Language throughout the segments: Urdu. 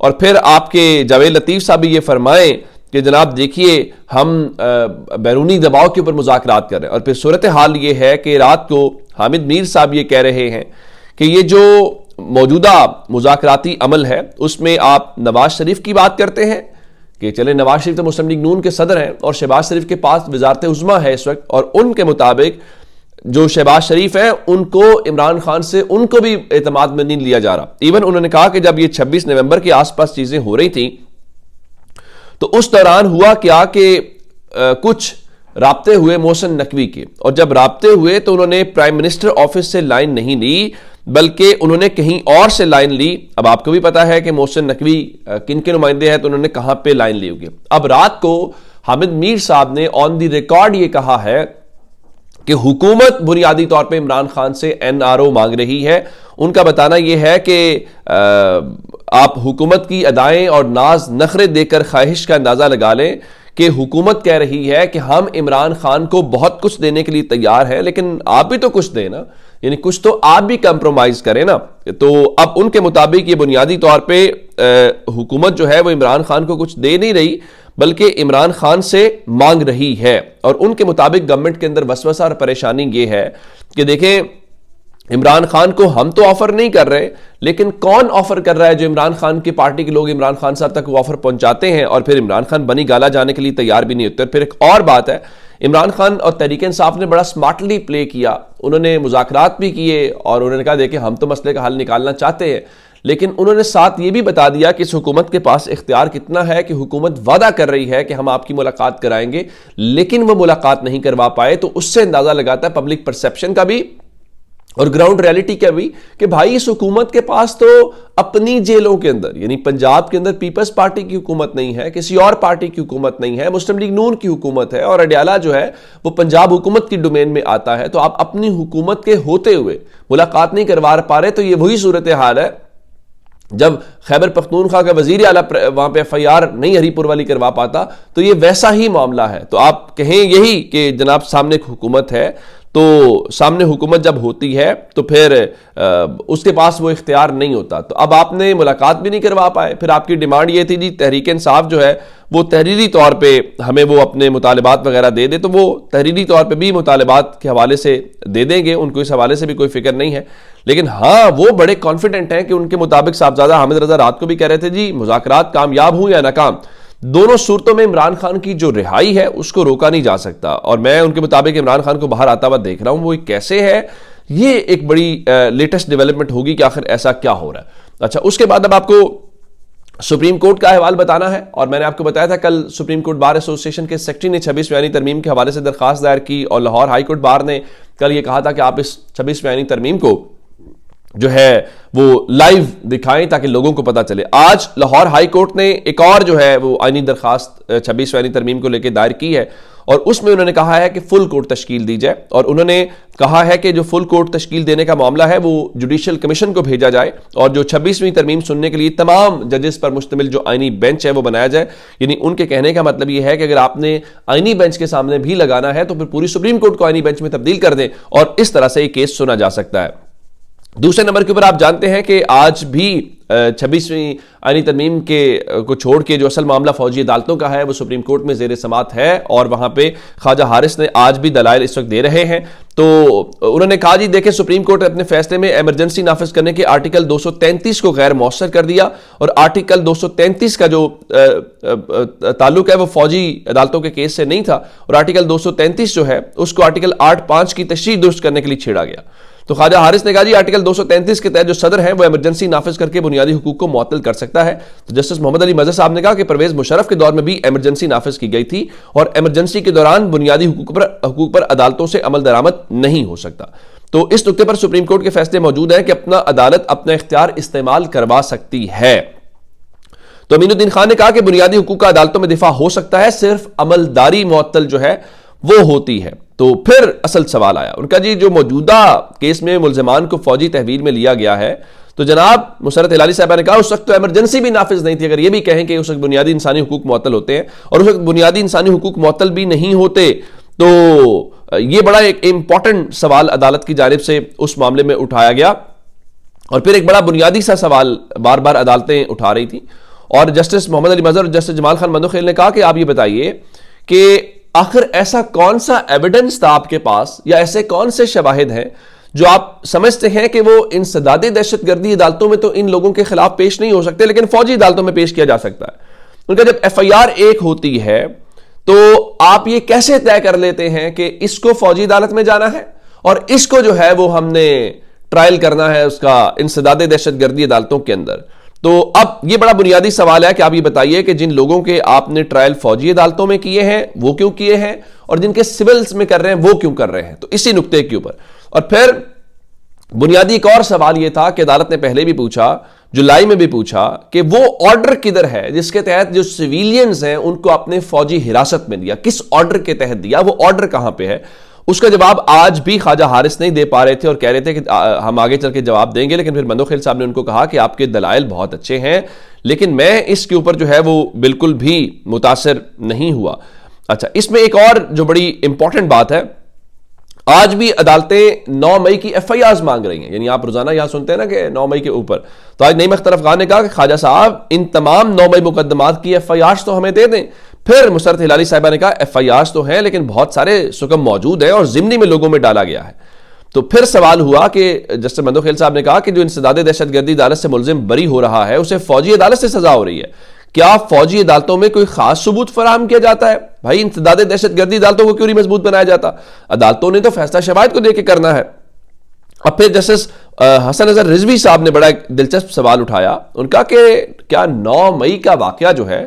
اور پھر آپ کے جاوید لطیف صاحب بھی یہ فرمائیں کہ جناب دیکھیے ہم بیرونی دباؤ کے اوپر مذاکرات کر رہے ہیں، اور پھر صورتحال یہ ہے کہ رات کو حامد میر صاحب یہ کہہ رہے ہیں کہ یہ جو موجودہ مذاکراتی عمل ہے اس میں آپ نواز شریف کی بات کرتے ہیں کہ چلے نواز شریف تو مسلم لیگ نون کے صدر ہیں اور شہباز شریف کے پاس وزارت عظمیٰ ہے اس وقت، اور ان کے مطابق جو شہباز شریف ہیں ان کو عمران خان سے ان کو بھی اعتماد میں نہیں لیا جا رہا۔ ایون انہوں نے کہا کہ جب یہ 26 نومبر کے آس پاس چیزیں ہو رہی تھیں تو اس دوران ہوا کیا کہ کچھ رابطے ہوئے محسن نقوی کے، اور جب رابطے ہوئے تو انہوں نے پرائم منسٹر آفس سے لائن نہیں لی بلکہ انہوں نے کہیں اور سے لائن لی۔ اب آپ کو بھی پتا ہے کہ محسن نقوی کن کے نمائندے ہیں تو انہوں نے کہاں پہ لائن لی ہوگی۔ اب رات کو حامد میر صاحب نے آن دی ریکارڈ یہ کہا ہے کہ حکومت بنیادی طور پہ عمران خان سے NRO مانگ رہی ہے۔ ان کا بتانا یہ ہے کہ آپ حکومت کی ادائیں اور ناز نخرے دے کر خواہش کا اندازہ لگا لیں کہ حکومت کہہ رہی ہے کہ ہم عمران خان کو بہت کچھ دینے کے لیے تیار ہیں، لیکن آپ بھی تو کچھ دیں نا، یعنی کچھ تو آپ بھی کمپرومائز کریں نا۔ تو اب ان کے مطابق یہ بنیادی طور پہ حکومت جو ہے وہ عمران خان کو کچھ دے نہیں رہی بلکہ عمران خان سے مانگ رہی ہے، اور ان کے مطابق گورنمنٹ کے اندر وسوسہ اور پریشانی یہ ہے کہ دیکھیں عمران خان کو ہم تو آفر نہیں کر رہے، لیکن کون آفر کر رہا ہے؟ جو عمران خان کی پارٹی کے لوگ عمران خان صاحب تک وہ آفر پہنچاتے ہیں اور پھر عمران خان بنی گالا جانے کے لیے تیار بھی نہیں ہوتے۔ اور پھر ایک اور بات ہے، عمران خان اور تحریک انصاف نے بڑا سمارٹلی پلے کیا، انہوں نے مذاکرات بھی کیے اور انہوں نے کہا دیکھیں ہم تو مسئلے کا حل نکالنا چاہتے ہیں، لیکن انہوں نے ساتھ یہ بھی بتا دیا کہ اس حکومت کے پاس اختیار کتنا ہے کہ حکومت وعدہ کر رہی ہے کہ ہم آپ کی ملاقات کرائیں گے، لیکن وہ ملاقات نہیں کروا پائے۔ تو اس سے اندازہ لگاتا ہے پبلک پرسیپشن کا بھی اور گراؤنڈ ریالٹی کا بھی کہ بھائی اس حکومت کے پاس تو اپنی جیلوں کے اندر، یعنی پنجاب کے اندر پیپلز پارٹی کی حکومت نہیں ہے، کسی اور پارٹی کی حکومت نہیں ہے، مسلم لیگ نون کی حکومت ہے، اور اڈیالہ جو ہے وہ پنجاب حکومت کی ڈومین میں آتا ہے۔ تو آپ اپنی حکومت کے ہوتے ہوئے ملاقات نہیں کروا پا رہے، تو یہ وہی صورتحال ہے جب خیبر پختونخوا کا وزیر اعلیٰ وہاں پہ FIR نہیں ہری پور والی کروا پاتا، تو یہ ویسا ہی معاملہ ہے۔ تو آپ کہیں یہی کہ جناب سامنے ایک حکومت ہے، تو سامنے حکومت جب ہوتی ہے تو پھر اس کے پاس وہ اختیار نہیں ہوتا۔ تو اب آپ نے ملاقات بھی نہیں کروا پائے، پھر آپ کی ڈیمانڈ یہ تھی جی تحریک انصاف جو ہے وہ تحریری طور پہ ہمیں وہ اپنے مطالبات وغیرہ دے دے، تو وہ تحریری طور پہ بھی مطالبات کے حوالے سے دے دیں گے، ان کو اس حوالے سے بھی کوئی فکر نہیں ہے۔ لیکن ہاں وہ بڑے کانفیڈنٹ ہیں کہ ان کے مطابق صاحبزادہ حامد رضا رات کو بھی کہہ رہے تھے جی مذاکرات کامیاب ہوں یا ناکام، دونوں صورتوں میں عمران خان کی جو رہائی ہے اس کو روکا نہیں جا سکتا، اور میں ان کے مطابق عمران خان کو باہر آتا ہوا دیکھ رہا ہوں۔ وہ کیسے ہے، یہ ایک بڑی لیٹسٹ ڈیولپمنٹ ہوگی کہ آخر ایسا کیا ہو رہا ہے۔ اچھا، اس کے بعد اب آپ کو سپریم کورٹ کا احوال بتانا ہے، اور میں نے آپ کو بتایا تھا کل سپریم کورٹ بار ایسوسی ایشن کے سیکرٹری نے 26 بیانی ترمیم کے حوالے سے درخواست دائر کی، اور لاہور ہائی کورٹ بار نے کل یہ کہا تھا کہ آپ اس 26 بیانی ترمیم کو جو ہے وہ لائیو دکھائیں تاکہ لوگوں کو پتا چلے۔ آج لاہور ہائی کورٹ نے ایک اور جو ہے وہ آئینی درخواست 26 بیانی ترمیم کو لے کے دائر کی ہے، اور اس میں انہوں نے کہا ہے کہ فل کورٹ تشکیل دی جائے، اور انہوں نے کہا ہے کہ جو فل کورٹ تشکیل دینے کا معاملہ ہے وہ جوڈیشل کمیشن کو بھیجا جائے، اور جو 26ویں ترمیم سننے کے لیے تمام ججز پر مشتمل جو آئینی بینچ ہے وہ بنایا جائے۔ یعنی ان کے کہنے کا مطلب یہ ہے کہ اگر آپ نے آئینی بینچ کے سامنے بھی لگانا ہے تو پھر پوری سپریم کورٹ کو آئینی بینچ میں تبدیل کر دیں، اور اس طرح سے یہ کیس سنا جا سکتا ہے۔ دوسرے نمبر کے اوپر آپ جانتے ہیں کہ آج بھی 26ویں آئینی ترمیم کو چھوڑ کے جو اصل معاملہ فوجی عدالتوں کا ہے وہ سپریم کورٹ میں زیر سماعت ہے، اور وہاں پہ خواجہ حارث نے آج بھی دلائل اس وقت دے رہے ہیں۔ تو انہوں نے کہا جی دیکھیں سپریم کورٹ نے اپنے فیصلے میں ایمرجنسی نافذ کرنے کے آرٹیکل 233 کو غیر مؤثر کر دیا، اور آرٹیکل 233 کا جو تعلق ہے وہ فوجی عدالتوں کے کیس سے نہیں تھا، اور آرٹیکل 233 جو ہے اس کو آرٹیکل 8(5) کی تشریح درست کرنے کے لیے چھیڑا گیا۔ تو خواجہ حارث نے کہا جی آرٹیکل 233 کے تحت جو صدر ہیں وہ ایمرجنسی نافذ کر کے بنیادی حقوق کو معطل کر سکتا ہے۔ تو جسٹس محمد علی مظہر صاحب نے کہا کہ پرویز مشرف کے دور میں بھی ایمرجنسی نافذ کی گئی تھی، اور ایمرجنسی کے دوران بنیادی حقوق پر عدالتوں سے عمل درآمد نہیں ہو سکتا۔ تو اس نقطے پر سپریم کورٹ کے فیصلے موجود ہیں کہ اپنا عدالت اپنا اختیار استعمال کروا سکتی ہے۔ تو امین الدین خان نے کہا کہ بنیادی حقوق کا عدالتوں میں دفاع ہو سکتا ہے، صرف عملداری معطل جو ہے وہ ہوتی ہے۔ تو پھر اصل سوال آیا ان کا جی جو موجودہ کیس میں ملزمان کو فوجی تحویل میں لیا گیا ہے، تو جناب مسرت ہلالی صاحبہ نے کہا اس وقت تو ایمرجنسی بھی نافذ نہیں تھی، اگر یہ بھی کہیں کہ اس وقت بنیادی انسانی حقوق معطل ہوتے ہیں، اور اس وقت بنیادی انسانی حقوق معطل بھی نہیں ہوتے، تو یہ بڑا ایک امپورٹنٹ سوال عدالت کی جانب سے اس معاملے میں اٹھایا گیا۔ اور پھر ایک بڑا بنیادی سا سوال بار بار عدالتیں اٹھا رہی تھی، اور جسٹس محمد علی مظہر اور جسٹس جمال خان مندوخیل نے کہا کہ آپ یہ بتائیے کہ آخر ایسا کون سا ایویڈنس تھا آپ کے پاس یا ایسے کون سے شواہد ہیں جو آپ سمجھتے ہیں کہ وہ انسدادی دہشت گردی عدالتوں میں تو ان لوگوں کے خلاف پیش نہیں ہو سکتے لیکن فوجی عدالتوں میں پیش کیا جا سکتا ہے. ان کا جب ایف آئی آر ایک ہوتی ہے تو آپ یہ کیسے طے کر لیتے ہیں کہ اس کو فوجی عدالت میں جانا ہے اور اس کو جو ہے وہ ہم نے ٹرائل کرنا ہے اس کا انسداد دہشت گردی عدالتوں کے اندر؟ تو اب یہ بڑا بنیادی سوال ہے کہ آپ یہ بتائیے کہ جن لوگوں کے آپ نے ٹرائل فوجی عدالتوں میں کیے ہیں وہ کیوں کیے ہیں اور جن کے سیولز میں کر رہے ہیں وہ کیوں کر رہے ہیں. تو اسی نقطے کے اوپر اور پھر بنیادی ایک اور سوال یہ تھا کہ عدالت نے پہلے بھی پوچھا, جولائی میں بھی پوچھا, کہ وہ آرڈر کدھر ہے جس کے تحت جو سویلینز ہیں ان کو اپنے فوجی حراست میں دیا, کس آرڈر کے تحت دیا, وہ آرڈر کہاں پہ ہے؟ اس کا جواب آج بھی خواجہ حارث نہیں دے پا رہے تھے اور کہہ رہے تھے کہ ہم آگے چل کے جواب دیں گے, لیکن پھر مندوخیل صاحب نے ان کو کہا کہ آپ کے دلائل بہت اچھے ہیں لیکن میں اس کے اوپر جو ہے وہ بالکل بھی متاثر نہیں ہوا. اچھا, اس میں ایک اور جو بڑی امپورٹنٹ بات ہے, آج بھی عدالتیں 9 مئی کی ایف آئی آرز مانگ رہی ہیں. یعنی آپ روزانہ یہاں سنتے ہیں نا کہ 9 مئی کے اوپر, تو آج نعیم اختر افغان نے کہا کہ خواجہ صاحب ان تمام 9 مئی مقدمات کی ایف آئی آرز تو ہمیں دے دیں. پھر مسرت ہلالی صاحبہ نے کہا ایف آئی آرز تو ہیں لیکن بہت سارے سکم موجود ہیں اور ضمنی میں لوگوں میں ڈالا گیا ہے. تو پھر سوال ہوا کہ جسٹس مندوخیل صاحب نے کہا کہ جو انسداد دہشت گردی عدالت سے ملزم بری ہو رہا ہے اسے فوجی عدالت سے سزا ہو رہی ہے, کیا فوجی عدالتوں میں کوئی خاص ثبوت فراہم کیا جاتا ہے؟ بھائی انسداد دہشت گردی عدالتوں کو کیوں نہیں مضبوط بنایا جاتا؟ عدالتوں نے تو فیصلہ شواہد کو دے کے کرنا ہے. اب پھر جسٹس حسن اظہر رضوی صاحب نے بڑا ایک دلچسپ سوال اٹھایا, ان کا کہ کیا 9 مئی کا واقعہ جو ہے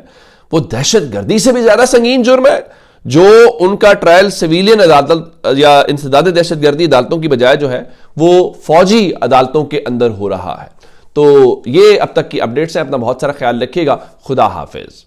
وہ دہشت گردی سے بھی زیادہ سنگین جرم ہے جو ان کا ٹرائل سویلین عدالت یا انسداد دہشت گردی عدالتوں کی بجائے جو ہے وہ فوجی عدالتوں کے اندر ہو رہا ہے. تو یہ اب تک کی اپڈیٹس ہیں, اپنا بہت سارا خیال رکھیے گا. خدا حافظ.